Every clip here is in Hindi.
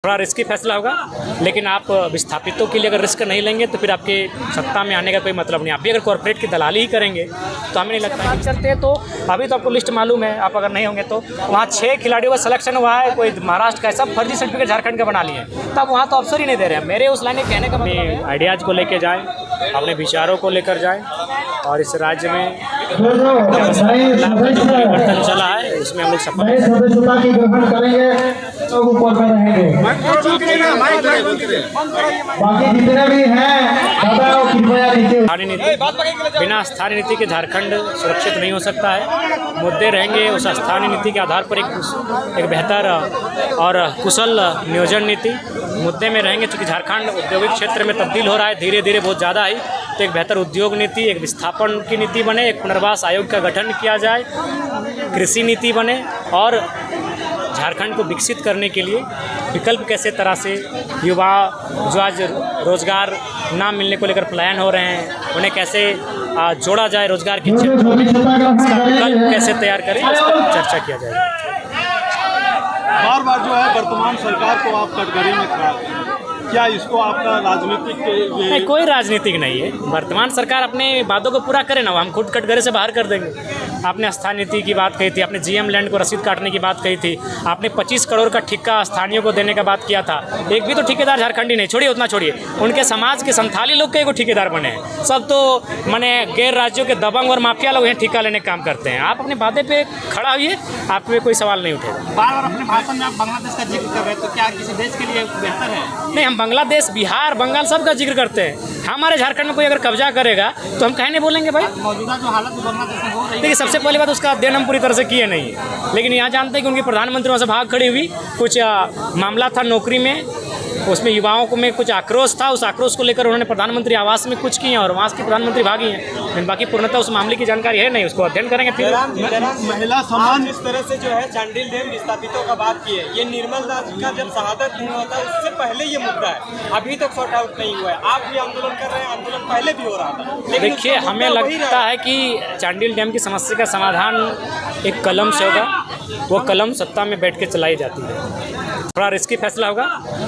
थोड़ा रिस्की फैसला होगा, लेकिन आप विस्थापितों के लिए अगर रिस्क नहीं लेंगे तो फिर आपके सत्ता में आने का कोई मतलब नहीं। आप भी अगर कॉर्पोरेट की दलाली ही करेंगे तो हमें नहीं लगता है। चलते तो अभी तो आपको लिस्ट मालूम है, आप अगर नहीं होंगे तो वहाँ 6 खिलाड़ियों का सिलेक्शन हुआ है, कोई महाराष्ट्र का सब फर्जी सर्टिफिकेट झारखंड का बना लिए हैं, तब वहाँ तो अवसर ही नहीं दे रहे हैं। मेरे उस लाइन कहने का अपने आइडियाज़ को लेकर जाएँ, अपने विचारों को लेकर जाएँ, और इस राज्य में परिवर्तन चला है उसमें हम लोग सफल बिना स्थानीय नीति के झारखंड सुरक्षित नहीं हो सकता है। मुद्दे रहेंगे उस स्थानीय नीति के आधार पर एक बेहतर और कुशल नियोजन नीति मुद्दे में रहेंगे। चूँकि झारखंड औद्योगिक क्षेत्र में तब्दील हो रहा है धीरे धीरे बहुत ज़्यादा ही, तो एक बेहतर उद्योग नीति, एक विस्थापन की नीति बने, एक पुनर्वास आयोग का गठन किया जाए, कृषि नीति बने, और झारखंड को विकसित करने के लिए विकल्प कैसे तरह से युवा जो आज रोजगार ना मिलने को लेकर पलायन हो रहे हैं उन्हें कैसे जोड़ा जाए रोजगार के क्षेत्र में, इसका विकल्प कैसे तैयार करें, इस पर चर्चा किया जाएगा। बार बार जो है वर्तमान सरकार को आप कटघरे में खड़ा हैं, क्या इसको आपका राजनीतिक नहीं, कोई राजनीतिक नहीं है। वर्तमान सरकार अपने वादों को पूरा करे ना, हम खुद कटघरे से बाहर कर देंगे। आपने स्थानीय नीति की बात कही थी, आपने जीएम लैंड को रसीद काटने की बात कही थी, आपने 25 करोड़ का ठेका स्थानीयों को देने का बात किया था। एक भी तो ठेकेदार झारखंडी नहीं, छोड़िए उतना छोड़िए, उनके समाज के संथाली लोग के ठेकेदार बने हैं। सब तो माने गैर राज्यों के दबंग और माफिया लोग हैं ठेका लेने का काम करते हैं। आप अपने वादे पे खड़ा हुई, आप पे कोई सवाल नहीं उठेगा। बार बार अपने भाषण में आप बांग्लादेश का जिक्र कर रहे हैं, तो क्या किसी देश के लिए बेहतर है? नहीं, हम बांग्लादेश, बिहार, बंगाल सब का जिक्र करते हैं। हमारे झारखंड में कोई अगर कब्जा करेगा तो हम कहीं नहीं बोलेंगे भाई। मौजूदा जो हालत बांग्लादेश में हो रही है, देखिए सबसे पहली बात उसका अध्ययन हम पूरी तरह से किए नहीं है, लेकिन यहाँ जानते हैं कि उनकी प्रधानमंत्री वहाँ से भाग खड़ी हुई। कुछ मामला था नौकरी में, उसमें युवाओं को में कुछ आक्रोश था, उस आक्रोश को लेकर उन्होंने प्रधानमंत्री आवास में कुछ किए और वहाँ की प्रधानमंत्री भागी हैं। लेकिन बाकी पूर्णतः उस मामले की जानकारी है नहीं, उसको अध्ययन करेंगे फिर। महिला सम्मान इस तरह से जो है चांडिल डैम विस्थापितों का बात की है, ये निर्मल दास का जब शहादत नहीं होता उससे पहले ये मुद्दा है, अभी तक सॉर्ट आउट नहीं हुआ है। आप भी आंदोलन कर रहे हैं, आंदोलन पहले भी हो रहा था। देखिए हमें लगता है कि चांडिल डैम की समस्या का समाधान एक कलम से होगा, वो कलम सत्ता में बैठ के चलाई जाती है। थोड़ा रिस्की फैसला होगा,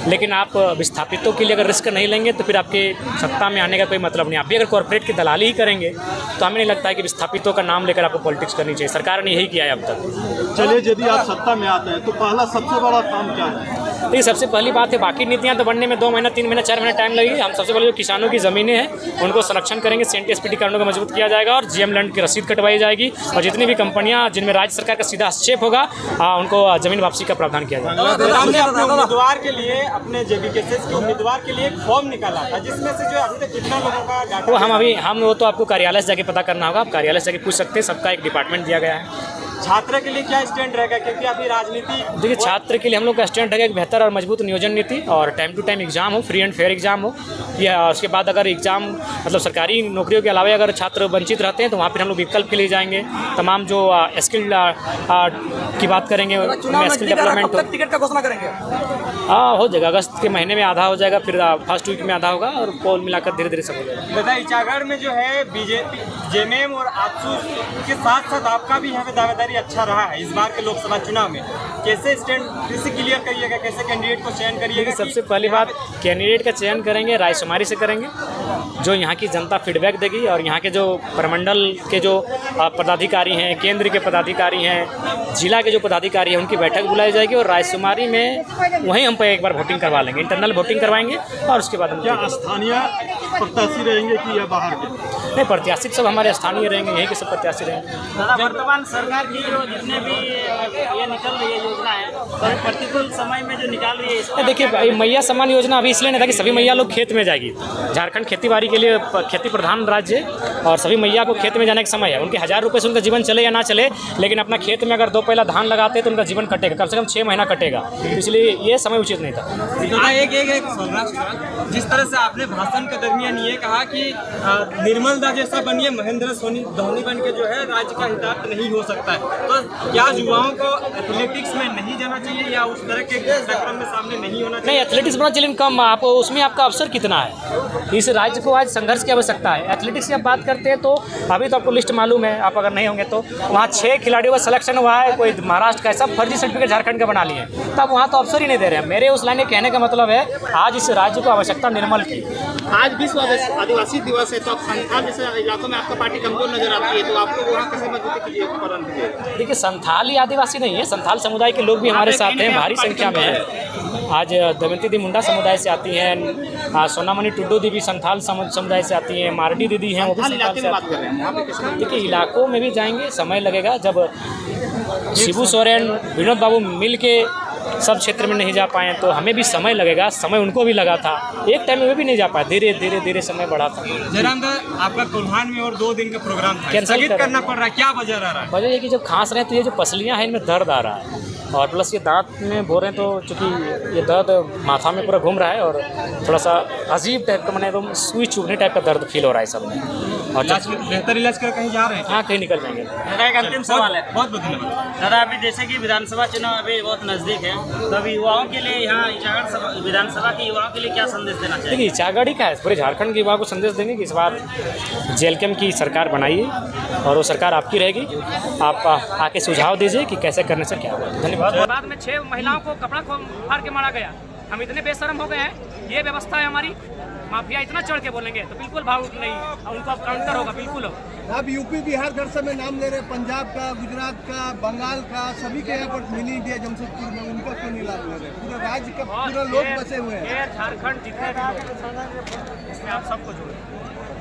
लेकिन आप विस्थापितों के लिए अगर रिस्क नहीं लेंगे तो फिर आपके सत्ता में आने का कोई मतलब नहीं। आप भी अगर कॉर्पोरेट की दलाली ही करेंगे तो हमें नहीं लगता है कि विस्थापितों का नाम लेकर आपको पॉलिटिक्स करनी चाहिए। सरकार ने यही किया है अब तक। चलिए, यदि आप सत्ता में आते हैं तो पहला सबसे बड़ा काम क्या है? देखिए सबसे पहली बात है, बाकी नीतियाँ तो बनने में 2 महीना 3 महीना 4 महीना टाइम लगेगी। हम सबसे पहले जो किसानों की ज़मीनें हैं उनको संरक्षण करेंगे, CNTSPT कानूनों को मजबूत किया जाएगा और GM लैंड की रसीद कटवाई जाएगी, और जितनी भी कंपनियाँ जिनमें राज्य सरकार का सीधा हस्तक्षेप होगा उनको ज़मीन वापसी का प्रावधान किया जाएगा। उम्मीदवार के लिए अपने JBKSS के उम्मीदवार के लिए एक फॉर्म निकाला था, जिसमें से जो अभी तक कितना लोगों का डाटा वो तो आपको कार्यालय से जाके पता करना होगा। आप कार्यालय से जाके पूछ सकते हैं, सबका एक डिपार्टमेंट दिया गया है। छात्र के लिए क्या स्टैंड रहेगा, क्योंकि अभी राजनीति देखिए छात्र के लिए हम लोग का स्टैंड रहेगा एक बेहतर और मजबूत नियोजन नीति, और टाइम टू टाइम एग्जाम हो, फ्री एंड फेयर एग्जाम हो। या उसके बाद अगर एग्जाम मतलब सरकारी नौकरियों के अलावा अगर छात्र वंचित रहते हैं तो वहाँ पर हम लोग विकल्प के लिए जाएंगे। तमाम जो स्किल की बात करेंगे, स्किल डेवलपमेंट टिकट का घोषणा करेंगे। हो जाएगा, अगस्त के महीने में आधा हो जाएगा, फिर फर्स्ट वीक में आधा होगा, और पोल मिलाकर धीरे धीरे सब हो जाएगा। दादा इचागढ़ में जो है बीजेपी, JMM और आजसू के साथ साथ आपका भी यहाँ पे दावेदारी अच्छा रहा है इस बार के लोकसभा चुनाव में। कैसे स्टैंड कैसे क्लियर करिएगा, कैसे कैंडिडेट को चयन करिएगा? सबसे पहली बात, कैंडिडेट का चयन करेंगे रायशुमारी से करेंगे, जो यहाँ की जनता फीडबैक देगी, और यहाँ के जो प्रमंडल के जो पदाधिकारी हैं, केंद्र के पदाधिकारी हैं, जिला के जो पदाधिकारी हैं, उनकी बैठक बुलाई जाएगी, और रायशुमारी में वहीं हम पे एक बार वोटिंग करवा लेंगे, इंटरनल वोटिंग करवाएंगे, और उसके बाद हम क्या स्थानीय प्रत्याशी रहेंगे कि या बाहर के? नहीं, प्रत्याशी सब हमारे स्थानीय रहेंगे, यहीं के सब प्रत्याशी रहेंगे। वर्तमान सरकार की जो जितने भी ये निकल रही है योजना है, तो प्रतिकूल समय में जो निकाल रही है, देखिए मैया सम्मान योजना अभी इसलिए नहीं था कि सभी मैया लोग खेत में जाएगी। झारखंड खेती बाड़ी के लिए खेती प्रधान राज्य है, और सभी मैया को खेत में जाने का समय है। उनके 1000 रुपये से उनका जीवन चले या ना चले, लेकिन अपना खेत में अगर 2 पहला धान लगाते तो उनका जीवन कटेगा, कम से कम 6 महीना कटेगा, इसलिए ये समय उचित नहीं था। एक जिस तरह से आपने भाषण के दरमियान दरमियान ये कहा कि निर्मल दा जैसा बनिए, महेंद्र धोनी बन के जो है राज्य का हितार्थ नहीं हो सकता है। तो क्या युवाओं को एथलेटिक्स में नहीं जाना चाहिए या उस तरह के कार्यक्रम में सामने नहीं होना चाहिए? नहीं, एथलेटिक्स बना चलिए कम, आप उसमें आपका अवसर कितना है? इस राज्य को आज संघर्ष की आवश्यकता है। एथलेटिक्स की आप बात करते हैं तो अभी तो आपको लिस्ट मालूम है, आप अगर नहीं होंगे तो वहाँ 6 खिलाड़ियों का सिलेक्शन हुआ है, कोई महाराष्ट्र का, सब फर्जी सर्टिफिकेट झारखंड का बना लिए, तब वहाँ तो अवसर ही नहीं दे रहे हैं। मेरे उस लाइन में कहने का मतलब है आज इस राज्य को आवश्यकता निर्मल की। आज विश्व आदिवासी दिवस है, तो आप संथाल जैसे इलाकों में आपका पार्टी कमजोर नजर आती है, तो आपको वहाँ कैसे मजबूती कीजिए? देखिए, संथाल ही आदिवासी नहीं है, संथाल समुदाय के लोग भी हमारे साथ हैं, भारी संख्या में है। आज दमयंती दी मुंडा समुदाय से आती हैं, सोनामणि टुड्डू दी भी संथाल समुदाय से आती हैं, मारडी दीदी हैं, वो भी संथाल से आती हैं। देखिए, इलाकों में भी जाएंगे, समय लगेगा। जब शिबू सोरेन, विनोद बाबू मिल के सब क्षेत्र में नहीं जा पाए तो हमें भी समय लगेगा। समय उनको भी लगा था, एक टाइम में वे भी नहीं जा पाए, धीरे धीरे धीरे समय बढ़ा था। जयराम दा, आपका कोल्हान में और 2 दिन का प्रोग्राम था, कैंसिल स्थगित करना पड़ रहा है, क्या वजह रहा है? वजह ये कि जब खांस रहे हैं तो ये जो पसलियाँ हैं इनमें दर्द आ रहा है, और प्लस ये दांत में बोल रहे हैं, तो चूँकि ये दर्द माथा में पूरा घूम रहा है और थोड़ा सा अजीब टाइप का, मैंने एकदम सुई चुभने टाइप का दर्द फील हो रहा है सब में। और बेहतर इलाज कर कहीं जा रहे हैं? हाँ, कहीं निकल जाएंगे। दादा, एक अंतिम सवाल है। बहुत बहुत धन्यवाद दादा, अभी जैसे कि विधानसभा चुनाव अभी बहुत नज़दीक है, तो अभी युवाओं के लिए यहाँ इचागढ़ विधानसभा के युवाओं के लिए क्या संदेश देना चाहिए? देखिए, इचागढ़ ही का है, पूरे झारखंड के युवाओं को संदेश देंगे कि इस बार जेएलकेएम की सरकार बनाइए और वो सरकार आपकी रहेगी। आप आके सुझाव दीजिए कि कैसे करने से क्या होगा। धन्यवाद। बाद में 6 महिलाओं को कपड़ा फाड़ के मारा गया। हम इतने बेशरम हो गए हैं, ये व्यवस्था है हमारी। माफिया इतना चढ़ के बोलेंगे तो बिल्कुल भाव नहीं, उनको अब काउंटर होगा, बिल्कुल होगा। अब यूपी बिहार घर समय नाम ले रहे, पंजाब का, गुजरात का, बंगाल का, सभी के यहाँ पर मिनी इंडिया जमशेदपुर में, उनका क्यों नहीं लाभ ले रहे? पूरे राज्य का पूरे लोग बसे हुए हैं। ये झारखंड जितने भी इसमें आप सबको जोड़े।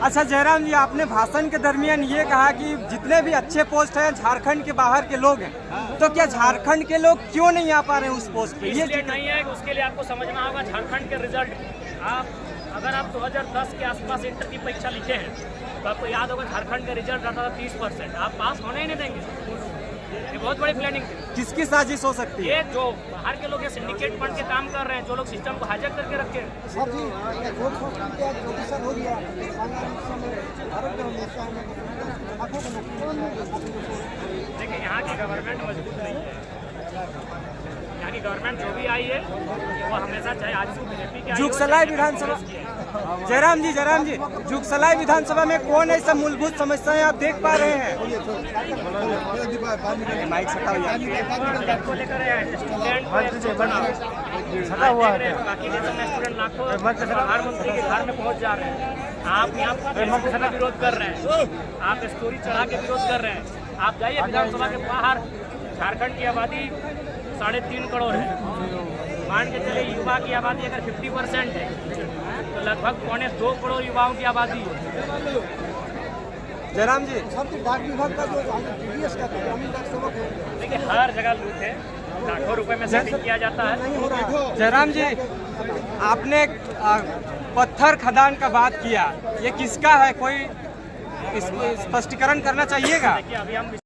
अच्छा जयराम जी, आपने भाषण के दरमियान ये कहा कि जितने भी अच्छे पोस्ट हैं झारखंड के बाहर के लोग हैं, तो क्या झारखंड के लोग क्यों नहीं आ पा रहे हैं उस पोस्ट पे? ये इसलिए नहीं है, उसके लिए आपको समझना होगा झारखंड के रिजल्ट। अगर आप 2010 के आसपास इंटर की परीक्षा लिखे हैं तो आपको याद होगा झारखंड का रिजल्ट आता था 30%। आप पास होने ही नहीं देंगे। ये बहुत बड़ी प्लानिंग थी। किसकी साजिश हो सकती है? ये जो बाहर के लोग ये सिंडिकेट बन के काम कर रहे हैं, जो लोग सिस्टम को हाईजैक करके रखे हैं। देखिए, यहाँ की गवर्नमेंट मजबूत नहीं है। यहाँ की गवर्नमेंट जो भी आई है वो हमेशा, चाहे आज बीजेपी की, जुगसलाई विधानसभा, जयराम जी, जुगसलाई विधानसभा में कौन ऐसा मूलभूत समस्याएं आप देख पा रहे हैं? माइक सटा हुआ को लेकर बाकी स्टूडेंट लाखों प्रधानमंत्री के घर में पहुँच जा रहे हैं। आप यहाँ विरोध कर रहे हैं, आप स्टोरी चढ़ा के विरोध कर रहे हैं। आप जाइए विधानसभा के बाहर, झारखंड की आबादी 3.5 करोड़ है। मान के चले युवा की आबादी अगर 50% है तो लगभग 2.25 करोड़ युवाओं की आबादी है। जयराम जी, डाक विभाग का जो TDS का ग्रामीण डाक सेवक है, देखिए हर जगह लूट है, लाखों रुपए में सेटिंग किया जाता है। जयराम जी, आपने पत्थर खदान का बात किया, ये किसका है? कोई स्पष्टीकरण करना चाहिएगा? देखिए, अभी हम